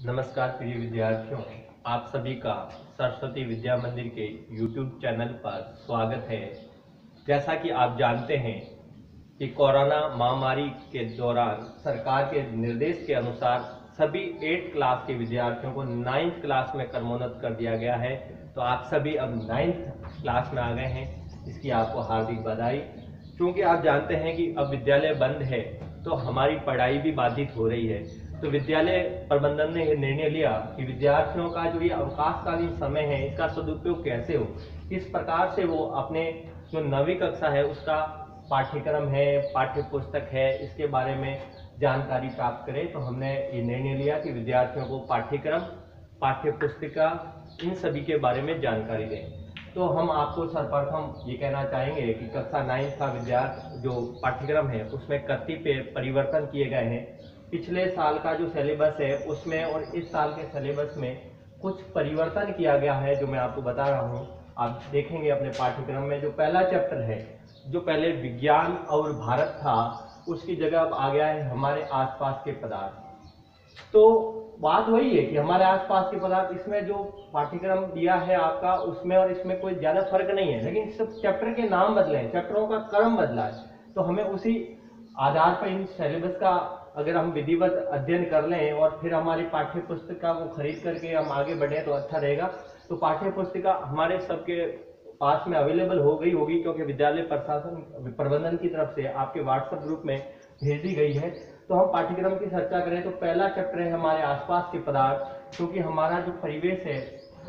नमस्कार प्रिय विद्यार्थियों, आप सभी का सरस्वती विद्या मंदिर के YouTube चैनल पर स्वागत है। जैसा कि आप जानते हैं कि कोरोना महामारी के दौरान सरकार के निर्देश के अनुसार सभी 8th क्लास के विद्यार्थियों को 9th क्लास में क्रमोन्नत कर दिया गया है। तो आप सभी अब 9th क्लास में आ गए हैं, इसकी आपको हार्दिक बधाई। क्योंकि आप जानते हैं कि अब विद्यालय बंद है तो हमारी पढ़ाई भी बाधित हो रही है। तो विद्यालय प्रबंधन ने यह निर्णय लिया कि विद्यार्थियों का जो ये अवकाशकालीन समय है इसका सदुपयोग कैसे हो, किस प्रकार से वो अपने जो 9वीं कक्षा है उसका पाठ्यक्रम है, पाठ्य पुस्तक है, इसके बारे में जानकारी प्राप्त करें। तो हमने ये निर्णय लिया कि विद्यार्थियों को पाठ्यक्रम, पाठ्य पुस्तिका, इन सभी के बारे में जानकारी दें। तो हम आपको सर्वप्रथम ये कहना चाहेंगे कि कक्षा 9 का विद्यार्थी जो पाठ्यक्रम है उसमें कतिपय परिवर्तन किए गए हैं। पिछले साल का जो सिलेबस है उसमें और इस साल के सिलेबस में कुछ परिवर्तन किया गया है, जो मैं आपको बता रहा हूँ। आप देखेंगे अपने पाठ्यक्रम में जो पहला चैप्टर है, जो पहले विज्ञान और भारत था, उसकी जगह अब आ गया है हमारे आसपास के पदार्थ। तो बात वही है कि हमारे आसपास के पदार्थ, इसमें जो पाठ्यक्रम दिया है आपका उसमें और इसमें कोई ज्यादा फर्क नहीं है, लेकिन सब चैप्टर के नाम बदले हैं, चैप्टरों का क्रम बदला है। तो हमें उसी आधार पर इन सिलेबस का अगर हम विधिवत अध्ययन कर लें और फिर हमारी पाठ्य पुस्तिका को खरीद करके हम आगे बढ़े तो अच्छा रहेगा। तो पाठ्य पुस्तिका हमारे सबके पास में अवेलेबल हो गई होगी, क्योंकि विद्यालय प्रशासन प्रबंधन की तरफ से आपके व्हाट्सएप ग्रुप में भेज दी गई है। तो हम पाठ्यक्रम की चर्चा करें तो पहला चैप्टर है हमारे आसपास के पदार्थ। क्योंकि हमारा जो परिवेश है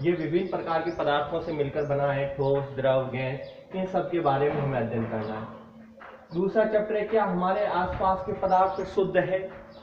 ये विभिन्न प्रकार के पदार्थों से मिलकर बना है, ठोस, द्रव, गैस, इन सब के बारे में हमें अध्ययन करना है। दूसरा चैप्टर है क्या हमारे आसपास के पदार्थ शुद्ध है,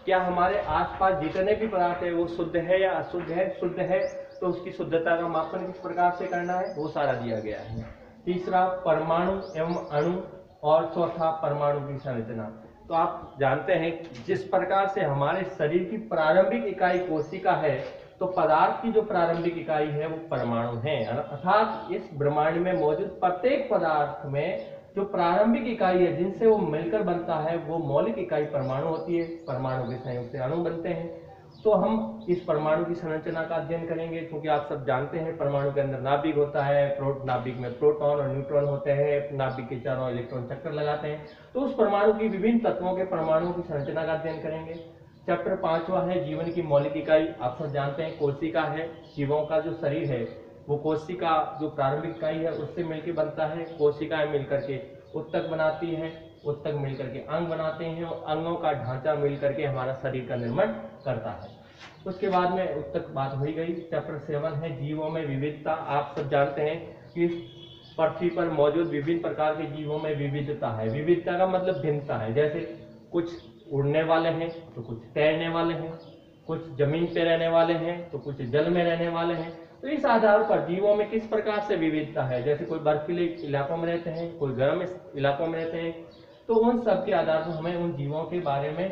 क्या हमारे आसपास जितने भी पदार्थ है वो शुद्ध है या अशुद्ध है। शुद्ध है तो उसकी शुद्धता का मापन किस प्रकार से करना है वो सारा दिया गया है। तीसरा परमाणु एवं अणु, और चौथा परमाणु की संरचना। तो आप जानते हैं जिस प्रकार से हमारे शरीर की प्रारंभिक इकाई कोशिका है, तो पदार्थ की जो प्रारंभिक इकाई है वो परमाणु है। अर्थात इस ब्रह्मांड में मौजूद प्रत्येक पदार्थ में जो प्रारंभिक इकाई है जिनसे वो मिलकर बनता है वो मौलिक इकाई परमाणु होती है। परमाणु के संयोग से अणु बनते हैं। तो हम इस परमाणु की संरचना का अध्ययन करेंगे, क्योंकि आप सब जानते हैं परमाणु के अंदर नाभिक होता है, नाभिक में प्रोटॉन और न्यूट्रॉन होते हैं, नाभिक के चारों इलेक्ट्रॉन चक्कर लगाते हैं। तो उस परमाणु की विभिन्न तत्वों के परमाणुओं की संरचना का अध्ययन करेंगे। चैप्टर 5वां है जीवन की मौलिक इकाई। आप सब जानते हैं कोशिका है, जीवों का जो शरीर है वो कोशिका जो प्रारंभिक इकाई है उससे मिलकर बनता है। कोशिकाएं मिलकर के उत्तक बनाती हैं, उत्तक मिलकर के अंग बनाते हैं और अंगों का ढांचा मिलकर के हमारा शरीर का निर्माण करता है। उसके बाद में उत्तक बात हो गई। चैप्टर 7 है जीवों में विविधता। आप सब जानते हैं कि पृथ्वी पर मौजूद विभिन्न प्रकार के जीवों में विविधता है। विविधता का मतलब भिन्नता है। जैसे कुछ उड़ने वाले हैं तो कुछ तैरने वाले हैं, कुछ जमीन पे रहने वाले हैं तो कुछ जल में रहने वाले हैं। तो इस आधार पर जीवों में किस प्रकार से विविधता है, जैसे कोई बर्फीले इलाकों में रहते हैं, कोई गर्म इलाकों में रहते हैं, तो उन सब के आधार पर हमें उन जीवों के बारे में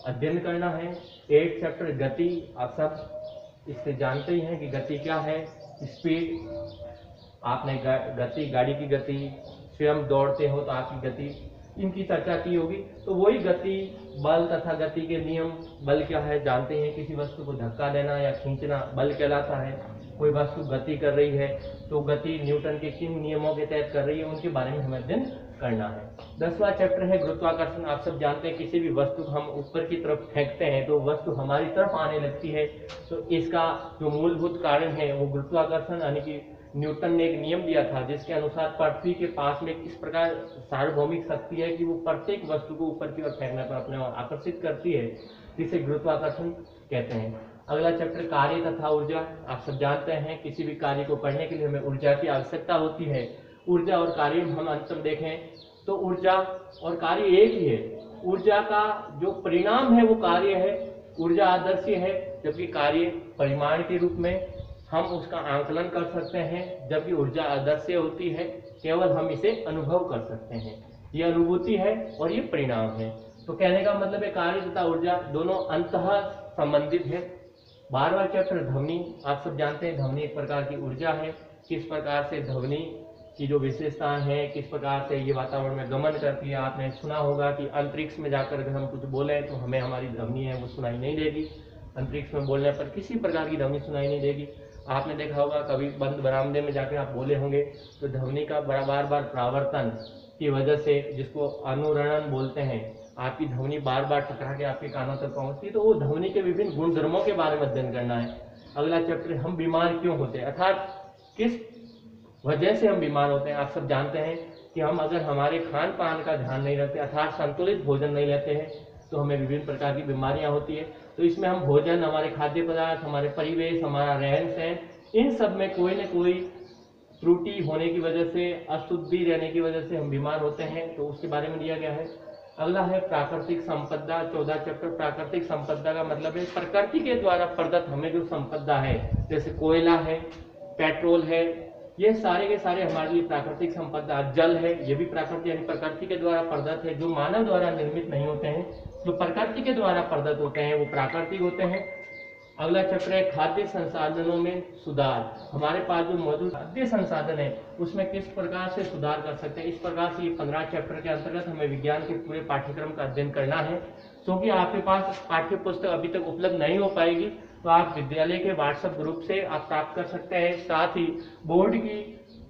अध्ययन करना है। 8 चैप्टर गति। आप सब इससे जानते ही हैं कि गति क्या है। स्पीड, आपने गति, गाड़ी की गति, स्वयं दौड़ते हो तो आपकी गति, इनकी चर्चा की होगी। तो वही गति, बल तथा गति के नियम। बल क्या है जानते हैं, किसी वस्तु को धक्का देना या खींचना बल कहलाता है। कोई वस्तु गति कर रही है तो गति न्यूटन के किन नियमों के तहत कर रही है उनके बारे में हमें अध्ययन करना है। 10वां चैप्टर है गुरुत्वाकर्षण। आप सब जानते हैं किसी भी वस्तु को हम ऊपर की तरफ फेंकते हैं तो वस्तु हमारी तरफ आने लगती है। तो इसका जो मूलभूत कारण है वो गुरुत्वाकर्षण, यानी कि न्यूटन ने एक नियम दिया था जिसके अनुसार पृथ्वी के पास में किस प्रकार सार्वभौमिक शक्ति है कि वो प्रत्येक वस्तु को ऊपर की ओर फेंकने पर अपने ओर आकर्षित करती है, जिसे गुरुत्वाकर्षण कहते हैं। अगला चैप्टर कार्य तथा ऊर्जा। आप सब जानते हैं किसी भी कार्य को करने के लिए हमें ऊर्जा की आवश्यकता होती है। ऊर्जा और कार्य हम अंतर देखें तो ऊर्जा और कार्य एक ही है। ऊर्जा का जो परिणाम है वो कार्य है। ऊर्जा आदर्शीय है जबकि कार्य परिमाण के रूप में हम उसका आंकलन कर सकते हैं, जबकि ऊर्जा आदर्शीय होती है, केवल हम इसे अनुभव कर सकते हैं। ये अनुभूति है और ये परिणाम है। तो कहने का मतलब है कार्य तथा ऊर्जा दोनों अंतः संबंधित है। 12वां चैप्टर ध्वनि। आप सब जानते हैं ध्वनि एक प्रकार की ऊर्जा है। किस प्रकार से ध्वनि की जो विशेषताएं हैं, किस प्रकार से ये वातावरण में गमन करती है। आपने सुना होगा कि अंतरिक्ष में जाकर अगर हम कुछ बोले तो हमें हमारी ध्वनि है वो सुनाई नहीं देगी, अंतरिक्ष में बोलने पर किसी प्रकार की ध्वनि सुनाई नहीं देगी। आपने देखा होगा कभी बंद बरामदे में जाकर आप बोले होंगे तो ध्वनि का बार बार परावर्तन की वजह से, जिसको अनुरणन बोलते हैं, आपकी ध्वनि बार बार टकरा के आपके कानों तक पहुंचती है। तो वो ध्वनि के विभिन्न गुणधर्मों के बारे में अध्ययन करना है। अगला चैप्टर, हम बीमार क्यों होते हैं, अर्थात किस वजह से हम बीमार होते हैं। आप सब जानते हैं कि हम अगर हमारे खान पान का ध्यान नहीं रखते, अर्थात संतुलित भोजन नहीं लेते हैं, तो हमें विभिन्न प्रकार की बीमारियां होती है। तो इसमें हम भोजन, हमारे खाद्य पदार्थ, हमारे परिवेश, हमारा रहन सहन, इन सब में कोई न कोई त्रुटि होने की वजह से, अशुद्धि रहने की वजह से हम बीमार होते हैं। तो उसके बारे में दिया गया है। अगला है प्राकृतिक संपदा, 14 चैप्टर। प्राकृतिक संपदा का मतलब है प्रकृति के द्वारा प्रदत्त हमें जो संपदा है, जैसे कोयला है, पेट्रोल है, ये सारे के सारे हमारे लिए प्राकृतिक संपदा। जल है, ये भी प्राकृतिक यानी प्रकृति के द्वारा प्रदत्त है, जो मानव द्वारा निर्मित नहीं होते हैं। जो प्रकृति के द्वारा प्रदत्त होते हैं वो प्राकृतिक होते हैं। अगला चैप्टर है खाद्य संसाधनों में सुधार। हमारे पास जो मौजूद खाद्य संसाधन है उसमें किस प्रकार से सुधार कर सकते हैं। इस प्रकार से ये 15 चैप्टर के अंतर्गत हमें विज्ञान के पूरे पाठ्यक्रम का अध्ययन करना है। क्योंकि आपके पास पाठ्य पुस्तक अभी तक उपलब्ध नहीं हो पाएगी, तो आप विद्यालय के व्हाट्सएप ग्रुप से आप प्राप्त कर सकते हैं। साथ ही बोर्ड की,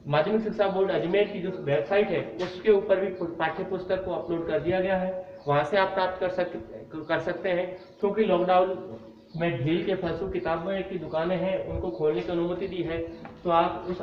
माध्यमिक शिक्षा बोर्ड अजमेर की जो वेबसाइट है उसके ऊपर भी पाठ्य पुस्तक को अपलोड कर दिया गया है, वहां से आप प्राप्त कर सकते हैं। क्योंकि लॉकडाउन में ढील के फलस्वरूप किताबों की दुकानें हैं, उनको खोलने की अनुमति दी है, तो आप उस